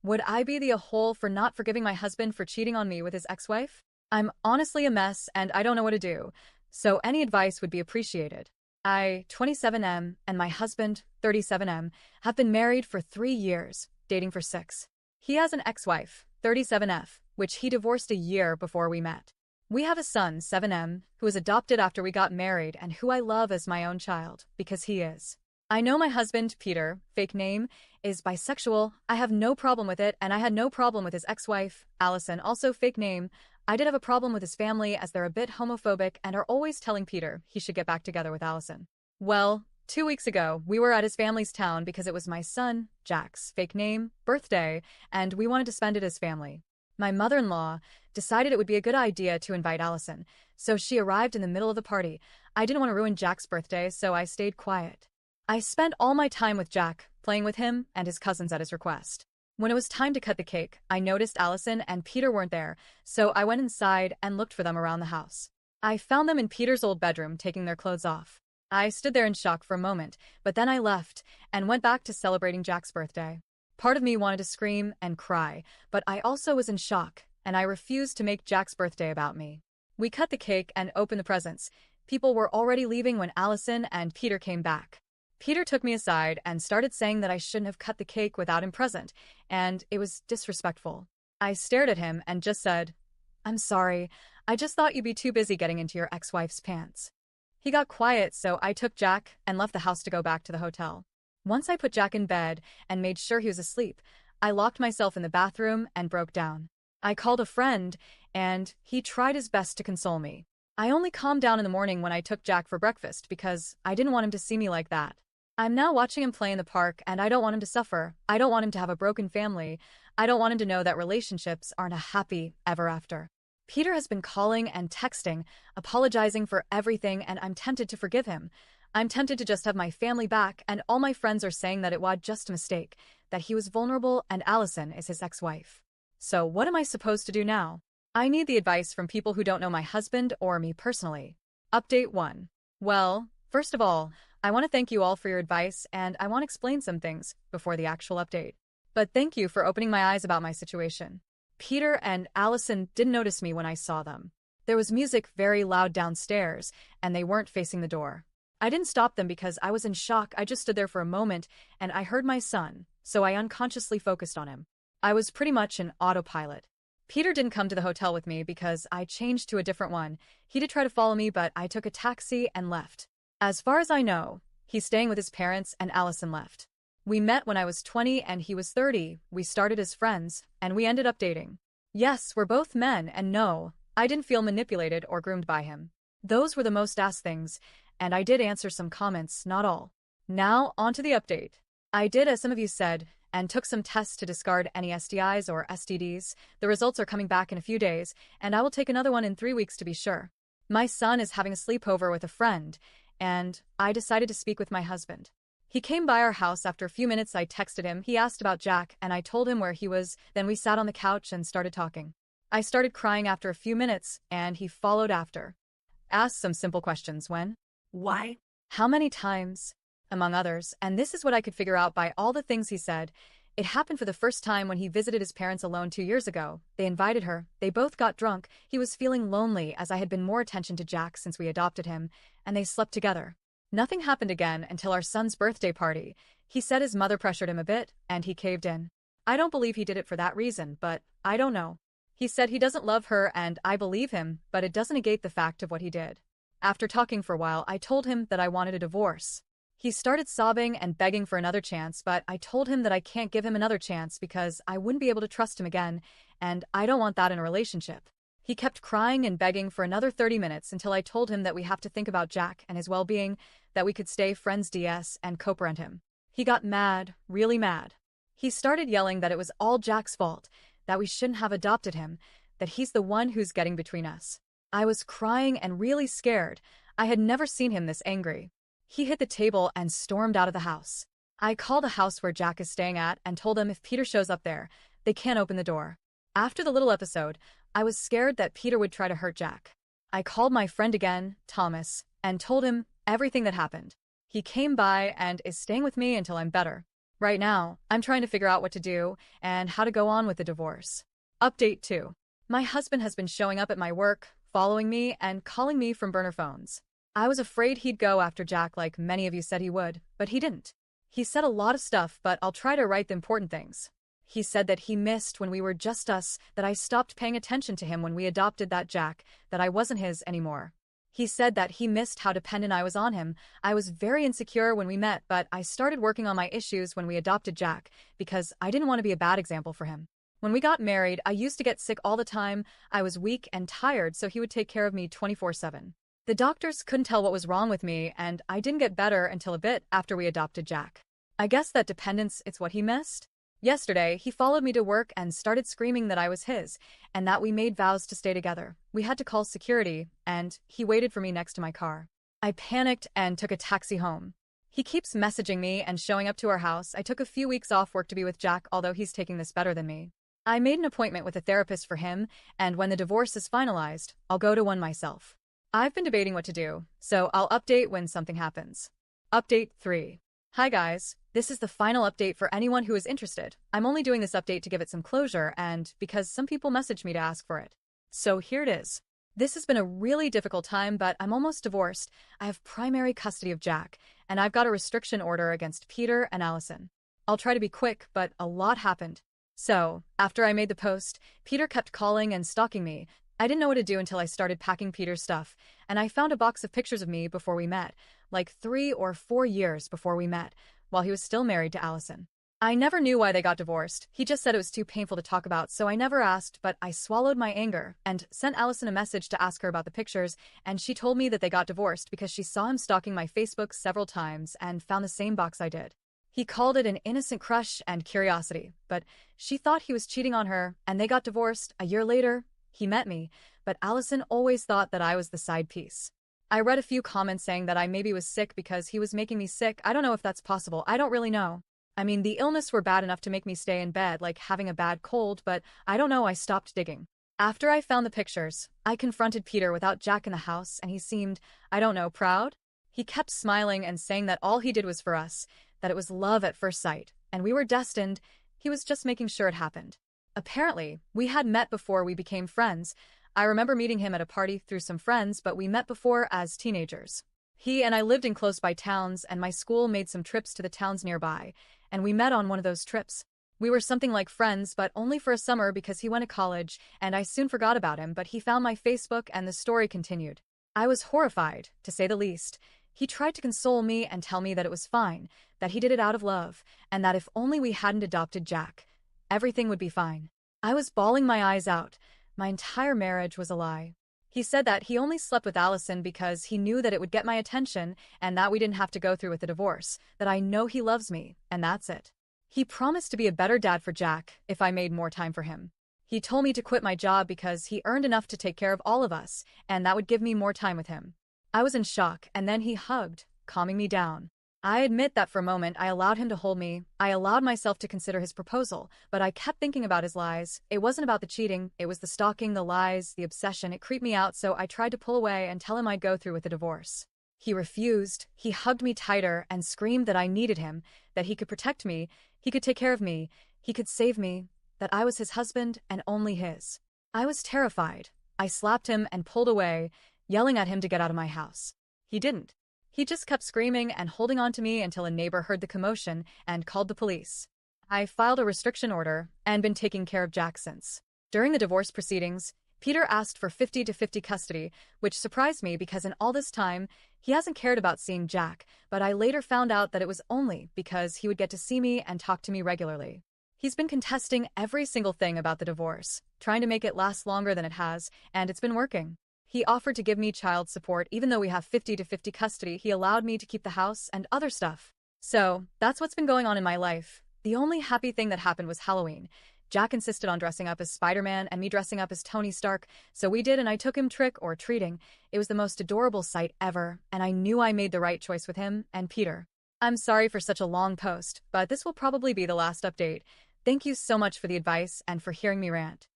Would I be the a-hole for not forgiving my husband for cheating on me with his ex-wife? I'm honestly a mess and I don't know what to do, so any advice would be appreciated. I, 27M, and my husband, 37M, have been married for 3 years, dating for 6. He has an ex-wife, 37F, which he divorced a year before we met. We have a son, 7M, who was adopted after we got married and who I love as my own child, because he is. I know my husband, Peter, fake name, is bisexual. I have no problem with it, and I had no problem with his ex-wife, Allison, also fake name. I did have a problem with his family as they're a bit homophobic and are always telling Peter he should get back together with Allison. Well, 2 weeks ago, we were at his family's town because it was my son, Jack's, fake name, birthday, and we wanted to spend it as family. My mother-in-law decided it would be a good idea to invite Allison, so she arrived in the middle of the party. I didn't want to ruin Jack's birthday, so I stayed quiet. I spent all my time with Jack, playing with him and his cousins at his request. When it was time to cut the cake, I noticed Allison and Peter weren't there, so I went inside and looked for them around the house. I found them in Peter's old bedroom taking their clothes off. I stood there in shock for a moment, but then I left and went back to celebrating Jack's birthday. Part of me wanted to scream and cry, but I also was in shock, and I refused to make Jack's birthday about me. We cut the cake and opened the presents. People were already leaving when Allison and Peter came back. Peter took me aside and started saying that I shouldn't have cut the cake without him present, and it was disrespectful. I stared at him and just said, "I'm sorry, I just thought you'd be too busy getting into your ex-wife's pants." He got quiet, so I took Jack and left the house to go back to the hotel. Once I put Jack in bed and made sure he was asleep, I locked myself in the bathroom and broke down. I called a friend, and he tried his best to console me. I only calmed down in the morning when I took Jack for breakfast because I didn't want him to see me like that. I'm now watching him play in the park, and I don't want him to suffer. I don't want him to have a broken family. I don't want him to know that relationships aren't a happy ever after. Peter has been calling and texting, apologizing for everything, and I'm tempted to forgive him. I'm tempted to just have my family back, and all my friends are saying that it was just a mistake, that he was vulnerable and Allison is his ex-wife. So what am I supposed to do now? I need the advice from people who don't know my husband or me personally. Update 1. Well, first of all, I want to thank you all for your advice, and I want to explain some things before the actual update. But thank you for opening my eyes about my situation. Peter and Allison didn't notice me when I saw them. There was music very loud downstairs, and they weren't facing the door. I didn't stop them because I was in shock. I just stood there for a moment, and I heard my son, so I unconsciously focused on him. I was pretty much an autopilot. Peter didn't come to the hotel with me because I changed to a different one. He did try to follow me, but I took a taxi and left. As far as I know, he's staying with his parents and Allison left. We met when I was 20 and he was 30. We started as friends, and we ended up dating. Yes, we're both men, and no, I didn't feel manipulated or groomed by him. Those were the most asked things, and I did answer some comments, not all. Now, on to the update. I did as some of you said, and took some tests to discard any STIs or STDs. The results are coming back in a few days, and I will take another one in 3 weeks to be sure. My son is having a sleepover with a friend, and I decided to speak with my husband. He came by our house. After a few minutes I texted him. He asked about Jack, and I told him where he was. Then we sat on the couch and started talking. I started crying after a few minutes, and he followed after. Asked some simple questions. When? Why? How many times? Among others, and this is what I could figure out by all the things he said. It happened for the first time when he visited his parents alone 2 years ago. They invited her. They both got drunk. He was feeling lonely as I had been more attention to Jack since we adopted him, and they slept together. Nothing happened again until our son's birthday party. He said his mother pressured him a bit, and he caved in. I don't believe he did it for that reason, but I don't know. He said he doesn't love her, and I believe him, but it doesn't negate the fact of what he did. After talking for a while, I told him that I wanted a divorce. He started sobbing and begging for another chance, but I told him that I can't give him another chance because I wouldn't be able to trust him again, and I don't want that in a relationship. He kept crying and begging for another 30 minutes until I told him that we have to think about Jack and his well-being, that we could stay friends DS and co-parent him. He got mad, really mad. He started yelling that it was all Jack's fault, that we shouldn't have adopted him, that he's the one who's getting between us. I was crying and really scared. I had never seen him this angry. He hit the table and stormed out of the house. I called the house where Jack is staying at and told them if Peter shows up there, they can't open the door. After the little episode, I was scared that Peter would try to hurt Jack. I called my friend again, Thomas, and told him everything that happened. He came by and is staying with me until I'm better. Right now, I'm trying to figure out what to do and how to go on with the divorce. Update 2. My husband has been showing up at my work, following me, and calling me from burner phones. I was afraid he'd go after Jack like many of you said he would, but he didn't. He said a lot of stuff, but I'll try to write the important things. He said that he missed when we were just us, that I stopped paying attention to him when we adopted that Jack, that I wasn't his anymore. He said that he missed how dependent I was on him. I was very insecure when we met, but I started working on my issues when we adopted Jack, because I didn't want to be a bad example for him. When we got married, I used to get sick all the time. I was weak and tired, so he would take care of me 24/7. The doctors couldn't tell what was wrong with me, and I didn't get better until a bit after we adopted Jack. I guess that dependence is what he missed. Yesterday, he followed me to work and started screaming that I was his, and that we made vows to stay together. We had to call security, and he waited for me next to my car. I panicked and took a taxi home. He keeps messaging me and showing up to our house. I took a few weeks off work to be with Jack, although he's taking this better than me. I made an appointment with a therapist for him, and when the divorce is finalized, I'll go to one myself. I've been debating what to do, so I'll update when something happens. Update 3. Hi guys, this is the final update for anyone who is interested. I'm only doing this update to give it some closure and because some people messaged me to ask for it. So here it is. This has been a really difficult time, but I'm almost divorced. I have primary custody of Jack, and I've got a restriction order against Peter and Allison. I'll try to be quick, but a lot happened. So, after I made the post, Peter kept calling and stalking me. I didn't know what to do until I started packing Peter's stuff, and I found a box of pictures of me before we met, like 3 or 4 years before we met, while he was still married to Allison. I never knew why they got divorced. He just said it was too painful to talk about, so I never asked, but I swallowed my anger and sent Allison a message to ask her about the pictures, and she told me that they got divorced because she saw him stalking my Facebook several times and found the same box I did. He called it an innocent crush and curiosity, but she thought he was cheating on her, and they got divorced. A year later, he met me, but Allison always thought that I was the side piece. I read a few comments saying that I maybe was sick because he was making me sick. I don't know if that's possible. I don't really know. I mean, the illness were bad enough to make me stay in bed, like having a bad cold, but I don't know, I stopped digging. After I found the pictures, I confronted Peter without Jack in the house, and he seemed, I don't know, proud? He kept smiling and saying that all he did was for us, that it was love at first sight, and we were destined. He was just making sure it happened. Apparently, we had met before we became friends. I remember meeting him at a party through some friends, but we met before as teenagers. He and I lived in close-by towns, and my school made some trips to the towns nearby, and we met on one of those trips. We were something like friends, but only for a summer because he went to college, and I soon forgot about him, but he found my Facebook and the story continued. I was horrified, to say the least. He tried to console me and tell me that it was fine, that he did it out of love, and that if only we hadn't adopted Jack, everything would be fine. I was bawling my eyes out. My entire marriage was a lie. He said that he only slept with Allison because he knew that it would get my attention and that we didn't have to go through with the divorce, that I know he loves me, and that's it. He promised to be a better dad for Jack if I made more time for him. He told me to quit my job because he earned enough to take care of all of us, and that would give me more time with him. I was in shock, and then he hugged, calming me down. I admit that for a moment I allowed him to hold me. I allowed myself to consider his proposal, but I kept thinking about his lies. It wasn't about the cheating, it was the stalking, the lies, the obsession. It creeped me out, so I tried to pull away and tell him I'd go through with the divorce. He refused. He hugged me tighter and screamed that I needed him, that he could protect me, he could take care of me, he could save me, that I was his husband and only his. I was terrified. I slapped him and pulled away, yelling at him to get out of my house. He didn't. He just kept screaming and holding on to me until a neighbor heard the commotion and called the police. I filed a restriction order and been taking care of Jack since. During the divorce proceedings, Peter asked for 50-50 custody, which surprised me because in all this time, he hasn't cared about seeing Jack, but I later found out that it was only because he would get to see me and talk to me regularly. He's been contesting every single thing about the divorce, trying to make it last longer than it has, and it's been working. He offered to give me child support even though we have 50-50 custody. He allowed me to keep the house and other stuff. So, that's what's been going on in my life. The only happy thing that happened was Halloween. Jack insisted on dressing up as Spider-Man and me dressing up as Tony Stark, so we did and I took him trick-or-treating. It was the most adorable sight ever, and I knew I made the right choice with him and Peter. I'm sorry for such a long post, but this will probably be the last update. Thank you so much for the advice and for hearing me rant.